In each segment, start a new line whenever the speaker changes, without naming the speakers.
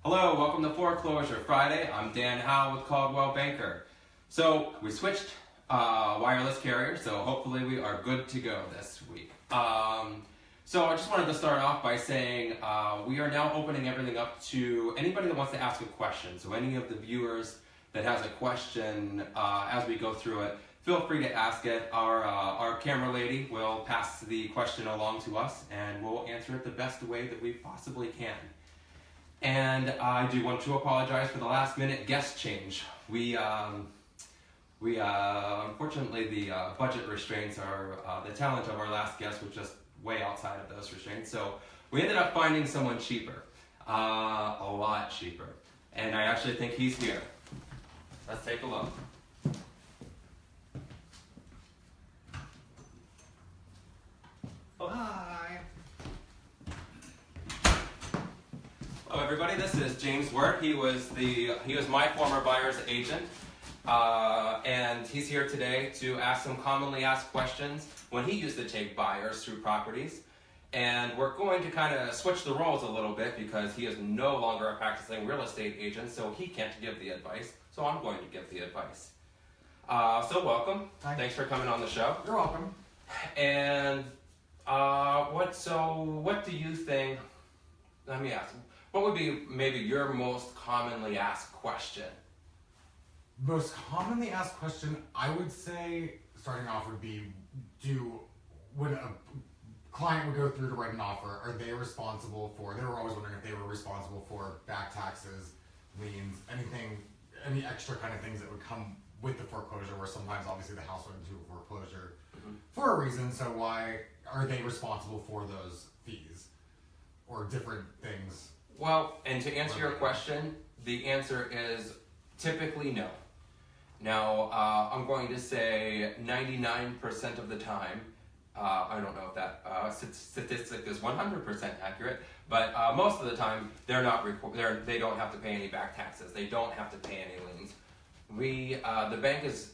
Hello, welcome to Foreclosure Friday. I'm Dan Howell with Coldwell Banker. So we switched wireless carriers, so hopefully we are good to go this week. So I just wanted to start off by saying we are now opening everything up to anybody that wants to ask a question. So any of the viewers that has a question as we go through it, feel free to ask it. Our camera lady will pass the question along to us and we'll answer it the best way that we possibly can. And I do want to apologize for the last minute guest change. We unfortunately the budget restraints are, the talent of our last guest was just way outside of those restraints. So we ended up finding someone cheaper, a lot cheaper. And I actually think he's here. Let's take a look.
Oh, hi.
Hello everybody, this is James Wirt. He was my former buyer's agent. And he's here today to ask some commonly asked questions when he used to take buyers through properties. And we're going to kind of switch the roles a little bit because he is no longer a practicing real estate agent, so he can't give the advice. So I'm going to give the advice. So welcome. Thanks for coming on the show.
You're welcome.
And what do you think? Let me ask. What would be maybe your most commonly asked question?
Most commonly asked question, I would say, starting off would be, when a client would go through to write an offer, are they responsible for, they were always wondering if they were responsible for back taxes, liens, any extra kind of things that would come with the foreclosure, where sometimes obviously the house went into a foreclosure for a reason, so why are they responsible for those fees or different things?
Well, and to answer your question, the answer is typically no. Now, I'm going to say 99% of the time, I don't know if that statistic is 100% accurate, but most of the time, they don't have to pay any back taxes. They don't have to pay any liens. The bank is,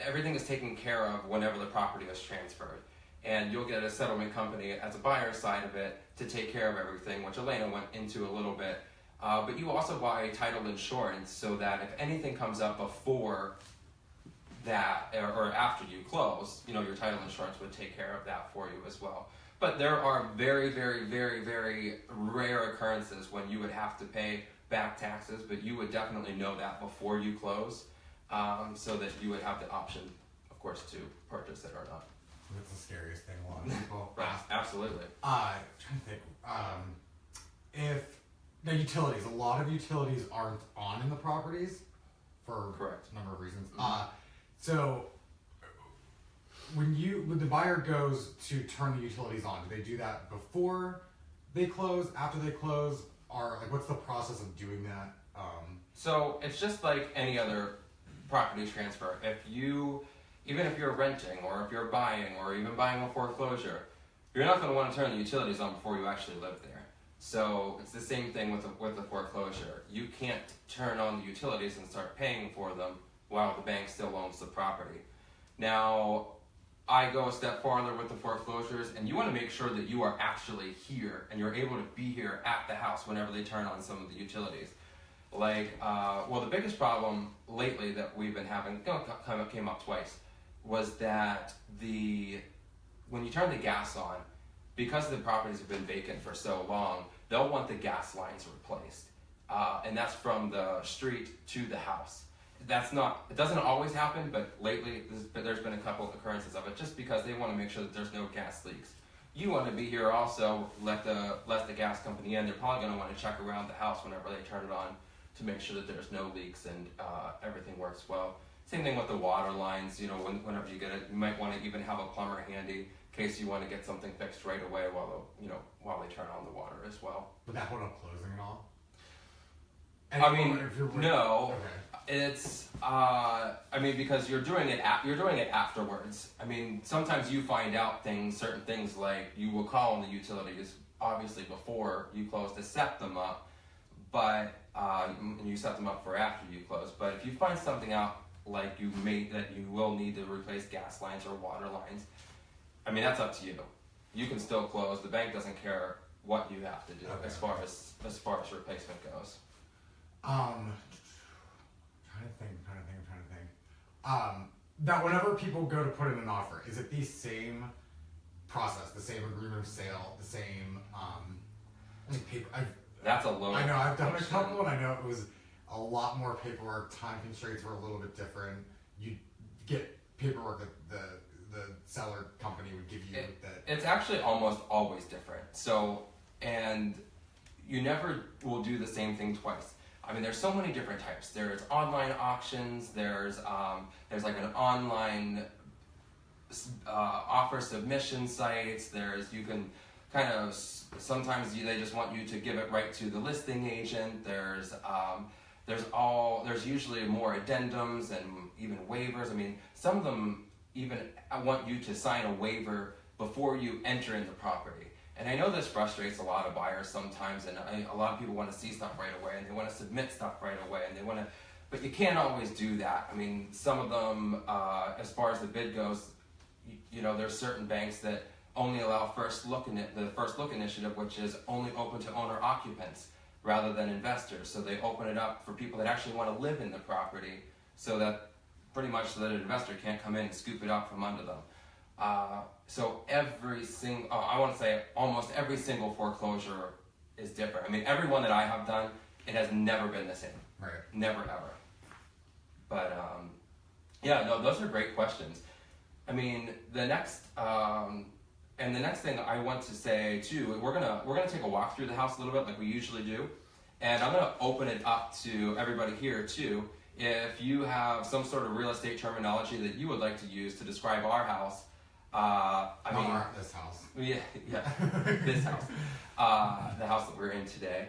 everything is taken care of whenever the property is transferred. And you'll get a settlement company as a buyer side of it to take care of everything, which Elena went into a little bit. But you also buy title insurance so that if anything comes up before that or after you close, your title insurance would take care of that for you as well. But there are very, very, very, very rare occurrences when you would have to pay back taxes, but you would definitely know that before you close, so that you would have the option, of course, to purchase it or not.
That's the scariest thing a lot of people
Right,
ask.
absolutely.
Trying to think, the utilities, a lot of utilities aren't on in the properties for
Correct.
a number of reasons. So when the buyer goes to turn the utilities on, do they do that before they close, after they close, or like what's the process of doing that?
So it's just like any other property transfer. Even if you're renting, or if you're buying, or even buying a foreclosure, you're not going to want to turn the utilities on before you actually live there. So it's the same thing with the foreclosure. You can't turn on the utilities and start paying for them while the bank still owns the property. Now, I go a step farther with the foreclosures, and you want to make sure that you are actually here and you're able to be here at the house whenever they turn on some of the utilities. Like, the biggest problem lately that we've been having, came up twice, was that when you turn the gas on, because the properties have been vacant for so long, they'll want the gas lines replaced. And that's from the street to the house. It doesn't always happen, but lately there's been a couple of occurrences of it, just because they want to make sure that there's no gas leaks. You want to be here also, let the gas company in. They're probably going to want to check around the house whenever they turn it on to make sure that there's no leaks and everything works well. Same thing with the water lines. Whenever you get it, you might want to even have a plumber handy in case you want to get something fixed right away while they turn on the water as well.
Would that hold up closing at all?
No.
Okay.
It's because you're doing it afterwards. Sometimes you find out certain things, like you will call on the utilities obviously before you close to set them up, but and you set them up for after you close. But if you find something out like that you will need to replace gas lines or water lines, that's up to you. You can still close. The bank doesn't care what you have to do as far as replacement goes.
Trying to think. That whenever people go to put in an offer, is it the same process, the same agreement of sale, the same paper?
That's a low.
I know I've done a couple, and I know it was a lot more paperwork. Time constraints were a little bit different. You get paperwork that the seller company would give you.
It's actually almost always different. So, and you never will do the same thing twice. I mean, there's so many different types. There's online auctions. There's like an online offer submission sites. You can kind of, sometimes they just want you to give it right to the listing agent. There's usually more addendums and even waivers. I mean, some of them even want you to sign a waiver before you enter in the property. And I know this frustrates a lot of buyers sometimes, and a lot of people want to see stuff right away, and they want to submit stuff right away, and but you can't always do that. I mean, some of them, as far as the bid goes, there's certain banks that only allow the first look initiative, which is only open to owner occupants rather than investors. So they open it up for people that actually want to live in the property, so that an investor can't come in and scoop it up from under them. So almost every single foreclosure is different. I mean, every one that I have done, it has never been the same.
Right.
Never ever. But those are great questions. I mean, the next thing I want to say too, we're gonna take a walk through the house a little bit like we usually do, and I'm gonna open it up to everybody here too. If you have some sort of real estate terminology that you would like to use to describe our house,
this house.
Yeah, this house, the house that we're in today,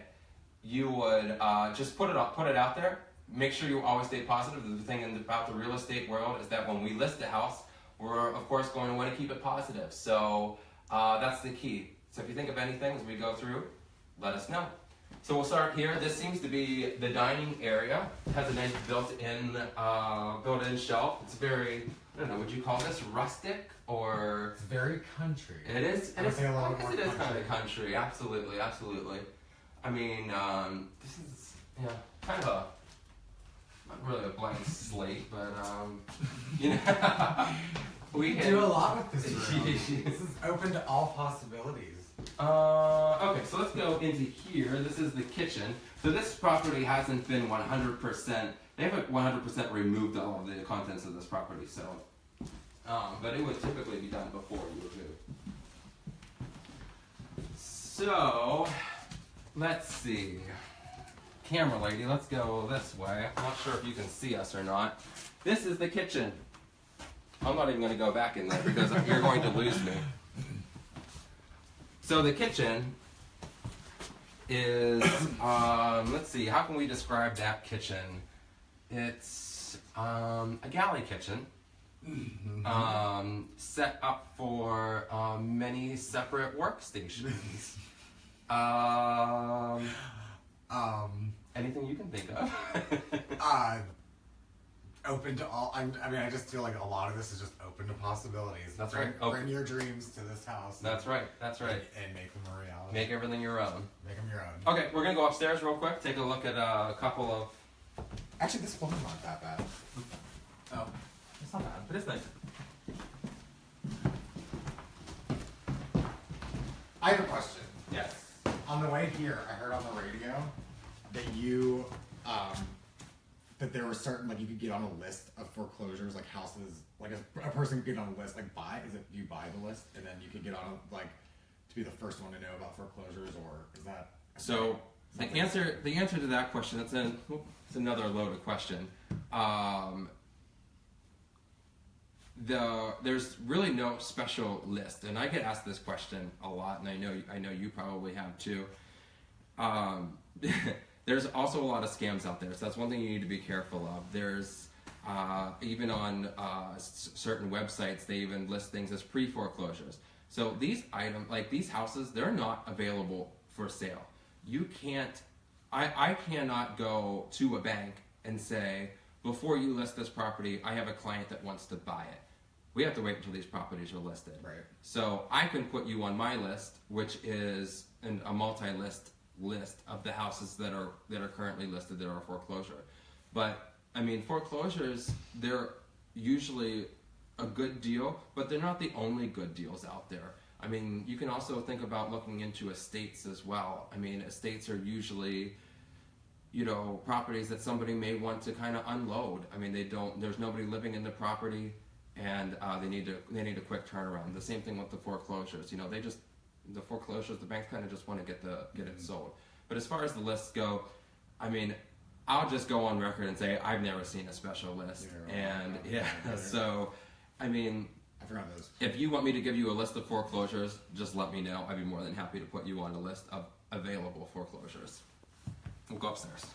you would just put it out there. Make sure you always stay positive. The thing about the real estate world is that when we list a house, we're of course going to want to keep it positive. So that's the key. So if you think of anything as we go through, let us know. So we'll start here. This seems to be the dining area. It has a nice built-in shelf. It's very, I don't know, would you call this rustic or?
It's very country.
It is.
I guess it is
kind of country. Absolutely. I mean, this is kind of not really a blank slate, but we
do a lot with this room. This is open to all possibilities.
Okay, so let's go into here. This is the kitchen. So this property hasn't been 100%. They haven't 100% removed all of the contents of this property, so. But it would typically be done before you remove. So, let's see. Camera lady, let's go this way. I'm not sure if you can see us or not. This is the kitchen. I'm not even going to go back in there because you're going to lose me. So the kitchen is, let's see, how can we describe that kitchen? It's a galley kitchen, set up for many separate workstations. Anything you can think of?
Open to all. I mean, I just feel like a lot of this is just open to possibilities.
That's right.
Bring your dreams to this house.
That's right.
And make them a reality.
Make everything your own.
Make them your own.
Okay, we're gonna go upstairs real quick. Take a look at a couple of.
Actually, this one's not that bad.
Oh, it's not bad, but it's nice.
I have a question.
Yes.
On the way here, I heard on the radio that you, that there were certain, like, you could get on a list of foreclosures, like houses, like a person could get on a list, like you buy the list, and then you could get on, like, to be the first one to know about foreclosures, or is that?
So the answer to that question, it's another loaded question. There's really no special list, and I get asked this question a lot, and I know you probably have too. There's also a lot of scams out there, so that's one thing you need to be careful of. There's even on certain websites, they even list things as pre-foreclosures. So these items, like these houses, they're not available for sale. You can't, I cannot go to a bank and say, before you list this property, I have a client that wants to buy it. We have to wait until these properties are listed.
Right.
So I can put you on my list, which is a multi-list list of the houses that are currently listed that are foreclosure. But I mean, foreclosures, they're usually a good deal, but they're not the only good deals out there. I mean, you can also think about looking into estates as well. I mean, estates are usually, you know, properties that somebody may want to kind of unload. I mean, there's nobody living in the property, and they need a quick turnaround. The same thing with the foreclosures. You know, the foreclosures, the banks kind of just want to get it sold. But as far as the lists go, I mean, I'll just go on record and say I've never seen a special list. So, I mean,
I forgot those.
If you want me to give you a list of foreclosures, just let me know. I'd be more than happy to put you on a list of available foreclosures. We'll go upstairs.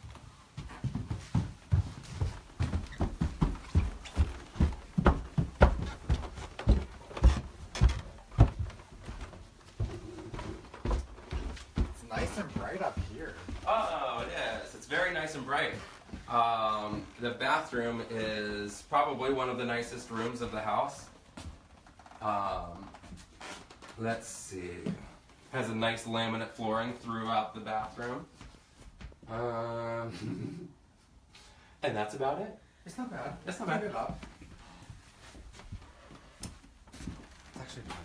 It's nice and bright up here.
Oh, it is. It's very nice and bright. The bathroom is probably one of the nicest rooms of the house. Let's see. Has a nice laminate flooring throughout the bathroom. And that's about it.
It's not bad.
It's not bad.
Keep it up. It's actually fine.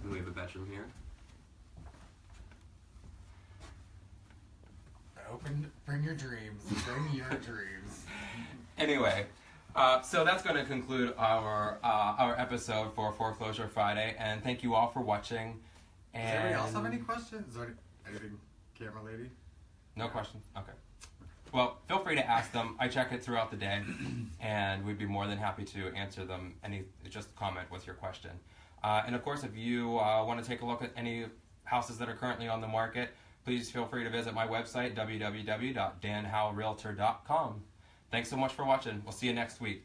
And we have a bedroom here.
Bring your dreams. Bring your dreams.
Anyway, so that's going to conclude our episode for Foreclosure Friday, and thank you all for watching. And
Does anybody else have any questions? Is there anything, camera lady?
No questions? Okay. Well, feel free to ask them. I check it throughout the day, and we'd be more than happy to answer them. Just comment with your question. And of course, if you want to take a look at any houses that are currently on the market, please feel free to visit my website, www.danhowellrealtor.com. Thanks so much for watching. We'll see you next week.